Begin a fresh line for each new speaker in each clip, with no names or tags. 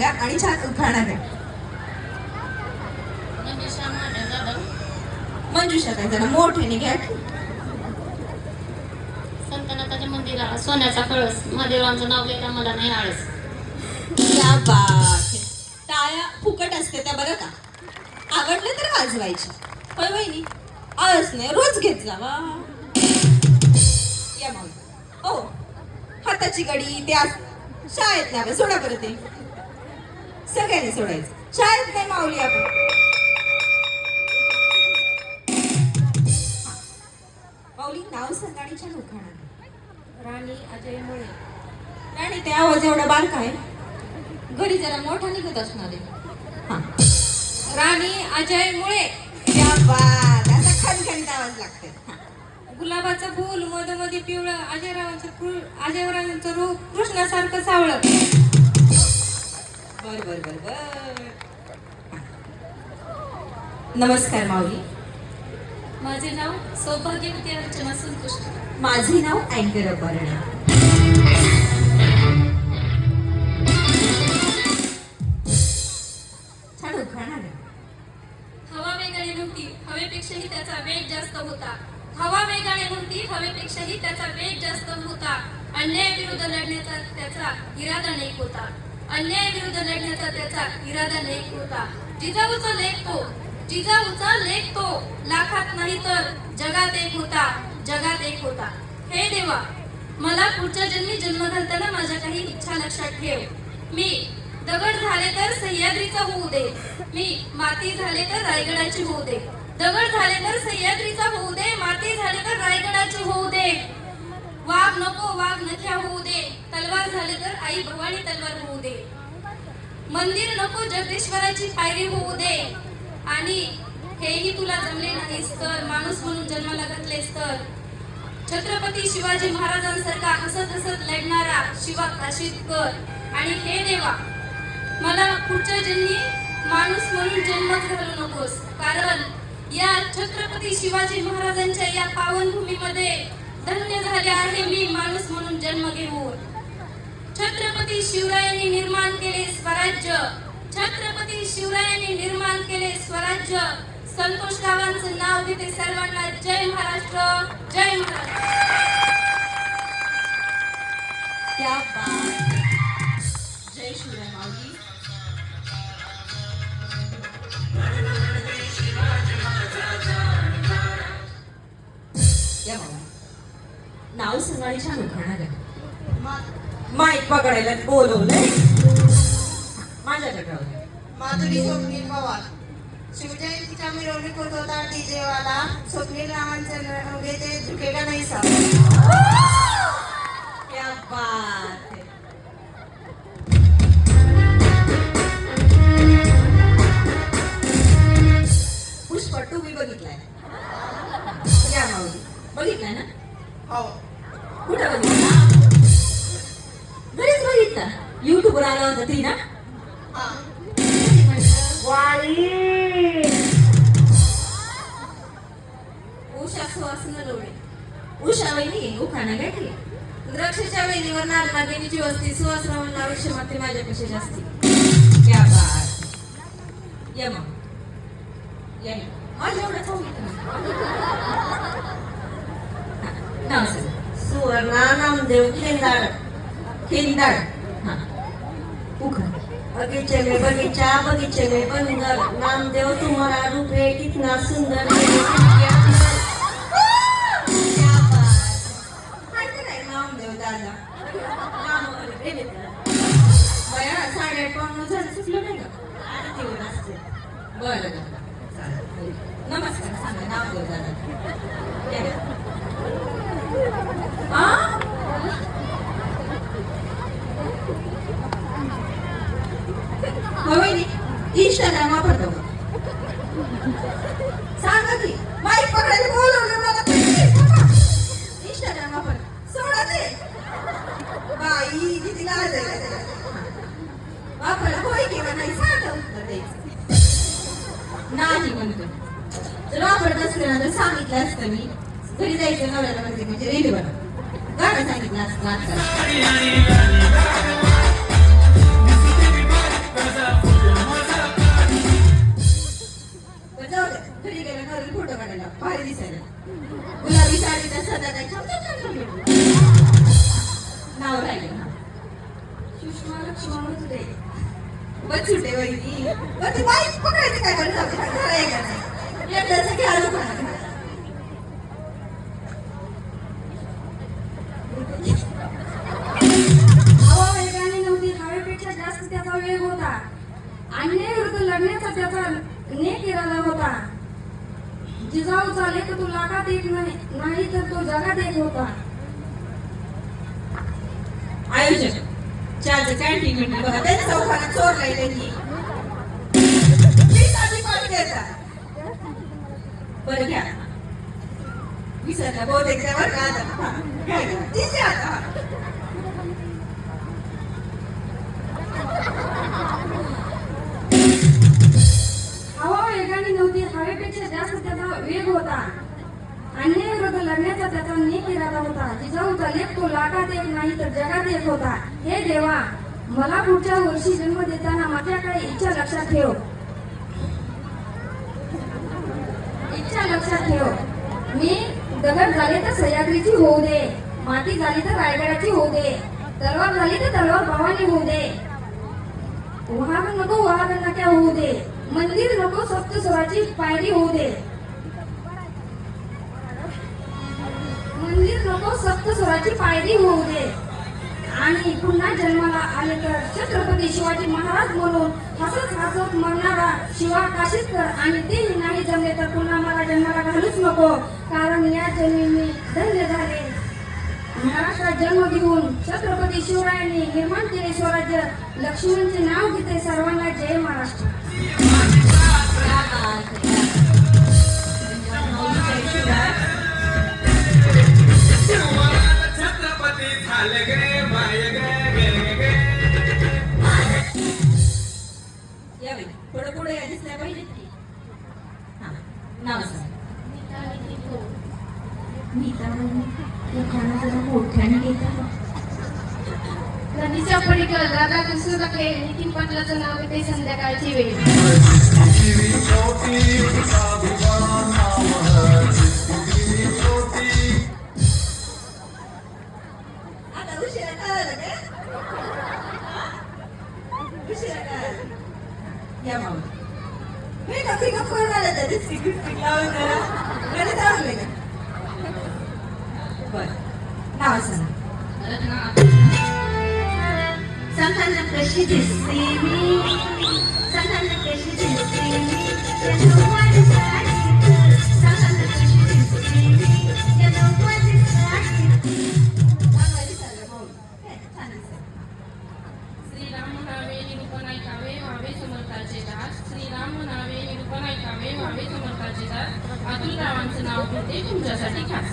आणि छान उखाणा द्या. मंजुषा काय जरा मोठ्याने घ्या.
संतनाथाच्या मंदिराला सोन्याचा कळस, महादेवांचं नाव घेता मला नाही आळस.
क्या बात. टाळ्या फुकट असते त्या बरं का, आवडलं तर वाजवायची. होय वहिनी, आळस नाही रोज घेत जावा. या मग हो, हाताची गडी त्या शाळेत नाही सोडा बरं, ते सगळ्यांनी सोडायचं. शाळेत नाही माऊली आपण. माऊली नाव सांगा आणि छान उखाणा.
राणी अजय मुळे.
राणी ते आवाज एवढा बारका आहे, घरी जरा मोठा निघत असणार आहे. हा,
राणी अजय मुळे.
क्या बात. असा खणखणीत आवाज लागते.
गुलाबाचं फूल मधोमधी पिवळं, अजयरावांचं रूप कृष्णासारखं सावळं.
बर बर बर बर. नमस्कार माऊली.
माझे नाव सौभाग्यवती अर्चना संतुष्ट.
माझे नाव अँकर अपर्णा. छान उखाणा द्या.
हवा वेगाने नव्हती, हवेपेक्षाही त्याचा वेग जास्त होता. हवा वेगाने नव्हती, हवेपेक्षाही त्याचा वेग जास्त होता. अन्यायाविरुद्ध लढण्याचा त्याचा इरादा नेक होता. अन्यायाविरुद्ध लढण्याचा त्याचा इरादा नेक होता. जिजाऊचा लेख तो, जिजाऊचा लेख तो, लाखात नाही तर जगात एक होता, जगात एक होता. हे देवा, मला पुढच्या जन्मी जन्म घालताना माझ्या काही इच्छा लक्षात ठेव. मी दगड झाले तर सह्याद्रीचा होऊ दे, मी माती झाले तर रायगडाची होऊ दे. दगड झाले तर सह्याद्रीचा होऊ दे, माती झाले तर रायगडाची होऊ दे. वाघ नको वाघ नख्या होऊ दे, तलवार झाले तर आई भवानी तलवार होऊ दे. मंदिर नको जगदीश्वराची पायरी होऊ दे. आणि हेही तुला जमले नाहीस तर माणूस म्हणून जन्माला घातलेस तर छत्रपती शिवाजी महाराजांसारखा हसत हसत लढणारा शिवा काशीत कर. आणि हे देवा, मला पुढच्या जन्मी माणूस म्हणून जन्मच घालू नकोस, कारण या छत्रपती शिवाजी महाराजांच्या या पावनभूमीमध्ये धन्य झाले आहे मी माणूस म्हणून जन्म घेऊन. छत्रपती शिवरायांनी निर्माण केले स्वराज्य, छत्रपती शिवरायांनी निर्माण केले स्वराज्य. संतोष रावांचं नाव घेते सर्वांना. जय महाराष्ट्र, जय महाराष्ट्र.
क्या बात. जय शिवराय माऊली. या बाबा, नाव सांगा आणि छान उखाणा द्या. माईक पकडायला बोलवलंय माझ्या जगावर.
माधुरी स्वप्नील पवार. शिवजयंतीच्या मिरवणूक होत होता डीजे वाला. स्वप्नील रावांचं उभे ते झुकेगा नाही साहब.
क्या बात है. पुष्पा 2 मी बघितलाय. या माऊली बघितलाय ना?
हो.
कुठं बघितला? घरीच बघितला. युट्यूबवर आला होता ती ना?
हा.
उषा सुहास नरवडे. उषा वहिनी उखाणा काय की? द्राक्षाच्या वेलीवर नागनागिनीची वस्ती, सुहासरावांना आयुष्य माते माझ्यापेक्षा जास्ती. क्या बात. या मग या माझ्या एवढंच नाव सर
सुवर्णा नामदेव खेंदाड.
खिंदाड. हा उखाणा.
बगीचे में बगीचा, बगीचे में बंदर. नामदेव तुम्हारा रूप है कितना सुंदर.
क्या बात. माहिती नाही नामदेव दादा. बया 8:30 पावणे झालं, सुटलं नाही का?
आरतीवर असते.
बरं चालेल. नमस्कार सांगा नामदेव दादा. इंस्टाग्राम वापरतो सांगा की. माईक पकडायला बोलवलं मला. इंस्टाग्राम वापर सोडा ते. बाई किती लाज आहे. वापरला होय किंवा नाही सांगा उत्तर द्यायचं. नाही म्हणतो. जर वापरत असलं ना तर सांगितलं असतं मी. घरी जायचं नवऱ्याला म्हणते म्हणजे रील बनव. गाणं सांगितलं असतं आता. बचुटे वहिनी पण ती बाई पकडायची काय बरं जाऊ दे, खरं आहे का नाही एकदाचं खेळायला कोणाला
हवा वेगाने नव्हती, हवेपेक्षा जास्त त्याचा वेग होता. अन्यायाविरुद्ध लढण्याचा त्याचा नेक इरादा होता. जिजाऊचा लेख तो लाखात एक नाही तर तो जगात एक होता.
आयोजक चहाचं कॅन्टीन म्हणते बघा त्यांच्या चौकाला चोरलाय त्यांनी वीस कॉल देता बरं घ्या विसरला बहुतेक त्या बरं का आता हा, घ्या, घ्या. तिथे आता
हवा वेगाने नव्हती, हवेपेक्षा जास्त त्याचा वेग होता. अन्यायाविरुद्ध लढण्याचा त्याचा नेक इरादा होता. जिजाऊचा लेख तो लाखात एक नाही तर जगात एक होता. हे देवा, मला पुढच्या वर्षी जन्म देताना माझ्याकडे इच्छा लक्षात ठेव. इच्छा लक्षात ठेव. मी दगड झाले तर सह्याद्रीची होऊ दे, माती झाली तर रायगडाची होऊ दे, तलवार झाली तर तलवार भवानी होऊ दे, वाहन नको वाहन नक्या होऊ दे, मंदिर नको सप्तस्वराची पायरी होऊ दे, मंदिर नको सप्तस्वराची पायरी होऊ दे. आणि पुन्हा जन्माला आले तर छत्रपती शिवाजी महाराज म्हणून हसत हसत मरणारा शिवा काशीदकर. आणि तेही नाही जमले तर पुन्हा मला जन्माला घालूच नको, कारण या जन्मी मी धन्य झाले. महाराष्ट्रात जन्म घेऊन छत्रपती शिवरायांनी निर्माण केले स्वराज्य. लक्ष्मणचे नाव घेते सर्वांना जय महाराष्ट्र.
छत्रपती झाले गे माय गे गे गे.
या बाई थोडं पुढे या दिसल्या पाहिजे की हा नाव सांग नीता लोकांना जरा मोठ्याने घेतात
नदीच्या पलीकडे राधाकृष्ण दाखले नितीन पाटलाचं नाव घेते संध्याकाळची वेळ.
जिंदगी छोटी उसका भी बड़ा नाम है. जिंदगी छोटी.
आता उशिरा कळालं का उशिरा कळालं या मामा मी कधी का फोन आला तर दिसती बिस्किट लावून जरा गणित आवडले का बरं नाव सांगा
संतांना कशी दिसते मी, संतांना कशी दिसते मी, या नऊवारी साडीत. संतांना कशी दिसते मी, या नऊवारी साडीत.
चांगलं दिसायला मग छान दिसतं
श्रीराम नावे निरूपण ऐकावे व्हावे समर्थाचे दास. श्रीराम नावे निरूपण ऐकावे व्हावे समर्थाचे दास. अतुलरावांचं नाव घेते तुमच्यासाठी खास.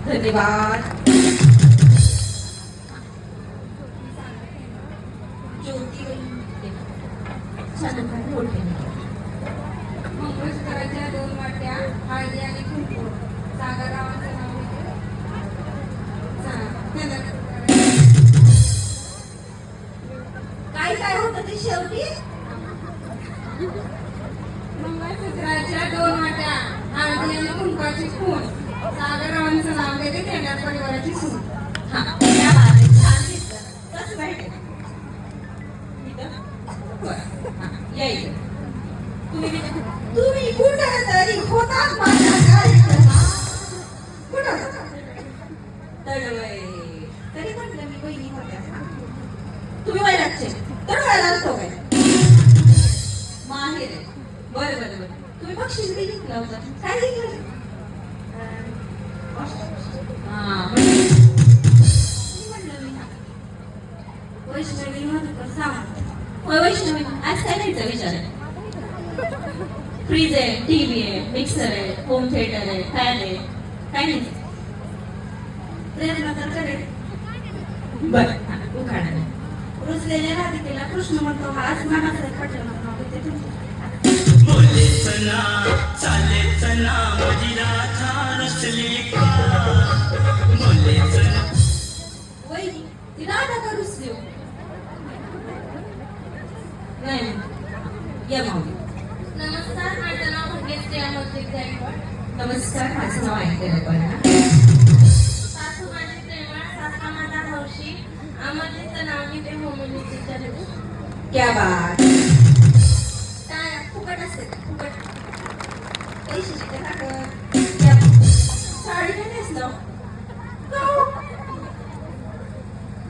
धन्यवाद ज्योती छान मोठे
मंगळसूत्राच्या 2 वाट्या हळदी आणि कुंकू सागररावांचं नाव घेते.
काय काय होतं ते शेवटी
मंगळसूत्राच्या 2 वाट्या हळदी आणि कुंकाची खून सागररावांचं नाव घेते तेंड्यात परिवाराची सून.
हा त्या बाबा छान दिसतं कसं माहिती इथं बरं हा या इथं तुम्ही कुठं तरी होतात माझ्या कार्यक्रमात कुठं तडवय तरी म्हटलं मी बहिणी होत्या तुम्ही वैरागचे तडवायला आणतो काय माहेर आहे बरं बरं बरं तुम्ही बक्षीस बी जिंकला होता काय जिंकलं हा म्हटलं मी हा
वैष्णवी मधुकर सावंत.
होय वैष्णवी आज काय द्यायचा विचार आहे फ्रीज आहे टीव्ही आहे मिक्सर आहे होम थिएटर आहे फॅन आहे काय नाही
प्रयत्न तर करेल.
बरं हा उखाणा नाही
रुजलेल्या राधिकेला कृष्ण म्हणतो हा आज मानाचा पटलं नाव घेते तुमचं.
बोले चना चाले चना माझी राधा रचली का. बोले चना.
वहिनी ती राधा करूच देऊ नाही या माऊली
नमस्कार, माझं नाव भाग्यश्री अमोलजित गायकवाड.
नमस्कार माझं नाव ऐकलेलं पण
सासू माझी प्रेमळ, सासरा माझा हौशी. अमोलजीचं नाव घेते होमोजीच्या
क्या बात पैशाची काय ताकद. या, साडी काय नेसलं हो.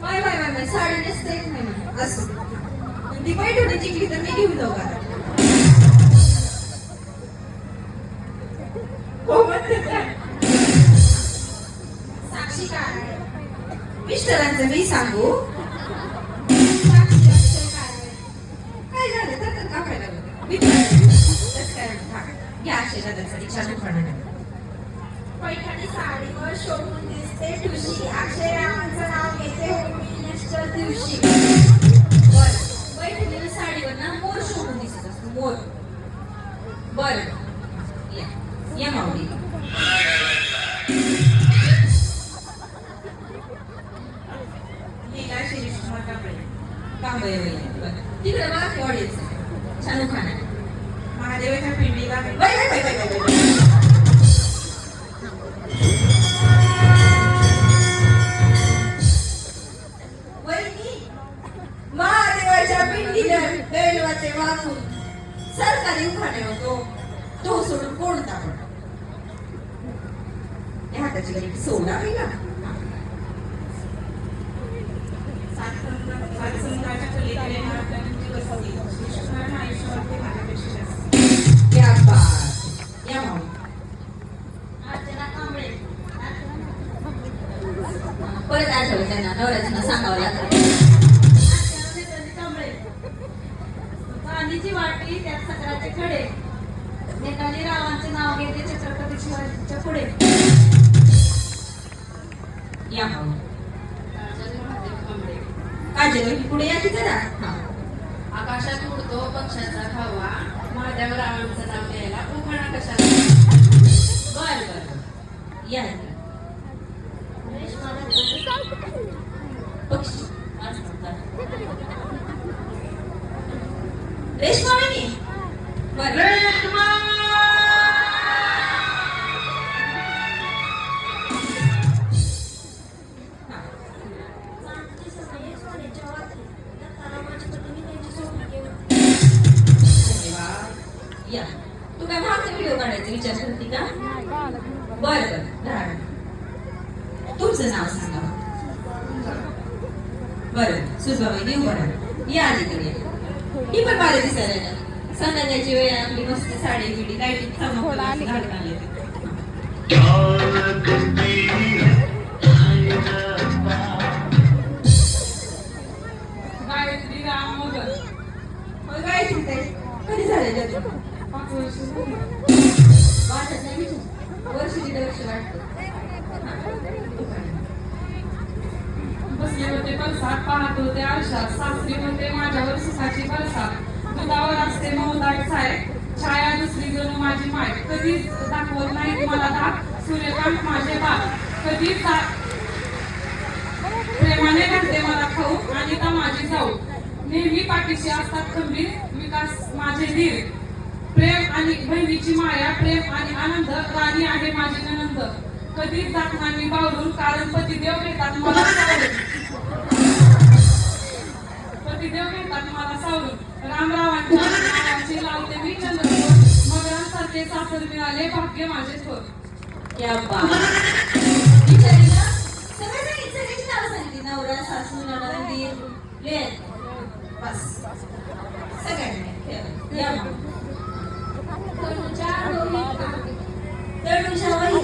माय माय माय माय साडी नेसता येत नाही मला असं ती पैठणी जिंकली तर मी घेऊन जाऊ का हो म्हणते काय साक्षी काय मिस्टरांचं मी सांगू साक्षी असं काय झालं तर कापायला लागलं मी तसं काय घ्या अक्षय दादासाठी छान उखाणा
पैठणी साडीवर शोभून दिसते ठुशी अक्षय रामांचं नाव घेते होमिनेच्या दिवशी.
बर पैठणीला साडीवर ना मोर शोभून दिसत असतो मोर बर या माऊली
लीला शिरीष कुमार कांबळे.
कांबळे वगैरे तिकडे बघा ते ऑडियन्स छान उखाणा
महादेवाच्या पिंडीला
बाय बाय बाय बाय बाय बाय महादेवाच्या पिंडीला बेलवाचे वाहून सरकारी उखाणे होतो तो सोडून कोणता पण या हाताची गरीब सोडा आहे का
सत्संगाच्या पलीकडे महात्म्यांची वसती. श्रीकृष्णाने आयुष्यावरती माझ्यापेक्षा जास्त.
या बात या माऊ
अर्चना कांबळे.
परत आठवलं त्यांना नवऱ्याचं सांगावं लागतं
गांधीची वाटी त्यात सकराचे खडे. नेताजी रावांचे नाव घेते छत्रपती शिवाजीच्या पुढे.
या माऊ
राजन महादेव कांबळे.
काजल पुढे या की जरा हा
आकाशात उडतो पक्षाचा हवा महादेव रावांचं नाव घ्यायला उखाणा कशाला.
बर बर या पक्षी रेशमाळी बर या तू काय मागचा व्हिडिओ काढायचा विचार करते का बर बर तुमचं नाव सांगा बरं सुजबाबाई उभं राहा या अलीकडे ही पण बारे दिसायला संध्याकाळची वेळ आपली मस्त साडी बिडी लाईटिंग चमक घालून आले
गायत्री राम मगर.
मग काय चिंताय कधी झालेलं तू
5 वर्ष झाली.
वाटत नाही विचार वर्ष दीड वर्ष वाटतं
बसले होते पलसात पाहत होते आरशात सासरी होते माझ्यावर सुखाची बरसात दुधावर असते मौदाट साय छाया दुसरी जणू माझी माय कधीच दाखवत नाही मला दात सूर्यकांत माझे बाप कधीच प्रेमाने घालते मला खाऊ आणि का माझी जाऊ नेहमी पाठीशी असतात खंबीर विकास माझे धीर प्रेम आणि बहिणीची माया प्रेम आणि आनंद राणी आहे माझी ननंद कधीच जात नाही बावरून कारण पतिदेव घेतात मला सावरून पतिदेव घेतात मला सावरून रामरावांच्या नावाचे लावते मी चंद्रकोर मगरांसारखे सासर मिळाले भाग्य माझे थोर.
क्या बात विचारीला सगळ्यांची नाव सांगितली नवरा सासू नणंद लेन बस सगळ्यांनी या मग तनुजा वही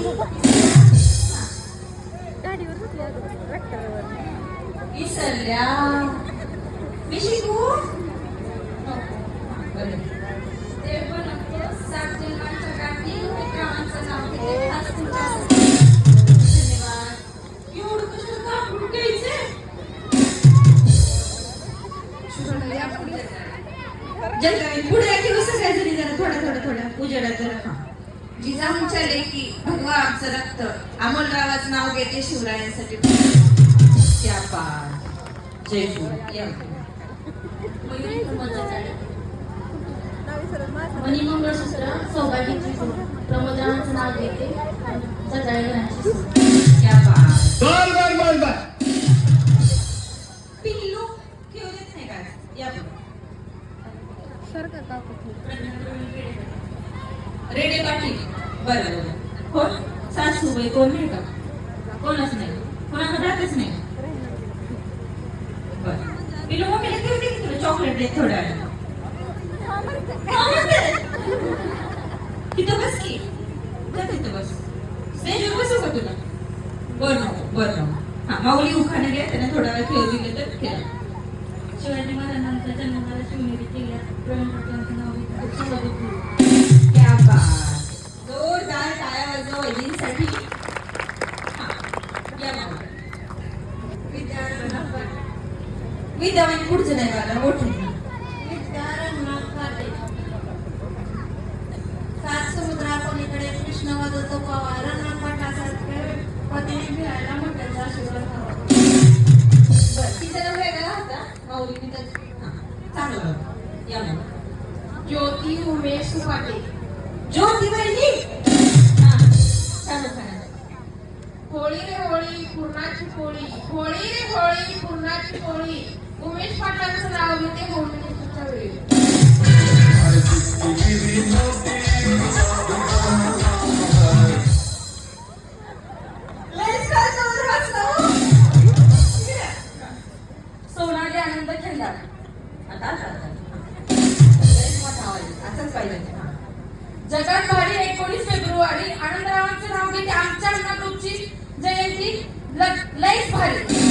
विसरल्या मी शिकू बरं
ते पण 7 जन्मांच्या गाठी विक्रमांचं नाव घेते आज तुमच्यासाठी.
धन्यवाद एवढं कशाला कापून घ्यायचे जलकावी पुढे या किंवा सगळ्या जरी जरा थोडा उजेडा जरा
जिजाऊंच्या लेकी भगवा आमचं रक्त अमोलरावाचं नाव घेते शिवरायांसाठी.
क्या बात जय शिव या
मणी मंगळसूत्र सौभाग्याची सूट प्रमोदरावांचं नाव घेते जगदाळी सूट.
क्या बात
बर बर बर बर
पिल्लू खेळू देत नाही का या रेडे पाटील. बरं बरं. कोण? सासूबाई कोण नाही का? कोणच नाही. कोणाकडे राहतच नाही. बरं. पिलू मम्मीला ठेवते की तुला चॉकलेट दे थोड्या वेळाने. तिथं बस की. जा तिथं बस. स्टेजवर बसू का तुला? बरं. हा माऊली उखाणे घ्या त्यांना थोडा वेळ खेळ दिले तर खेळ.
शिवाजी महाराजांचा जन्माला शिवनेरी किल्ल्यात प्रवीण पाटलांचं नाव घेतलं.
क्या बात. जोरदार टाळ्या वाजवा वहिनींसाठी. हा या बाबा. विद्यावान पुढचं नाही मला मोठे.
सात समुद्रापलीकडे कृष्ण वाजवतो पवा रणपाटासारखे पतीने भिळायला मोठ्याचा आशीर्वाद हवा.
बरं तिचा नाव वेगळा होता माऊलीने तर हा चांगलं या मग.
ज्योती उमेश सुपाटे.
ज्योती वहिनी. हा चालू करा.
होळी रे होळी पूर्णाची पोळी. होळी रे होळी पूर्णाची पोळी. उमेश पाटलांचं नाव घेते होळीच्या वेळी.
सोनाली आनंद खेळला. आता मोठा आवाज असंच पाहिजे.
जगात भारी 19 फेब्रुवारी आनंदरावांचं नाव घेते आमच्या ग्रुपची जयंती लयच भारी.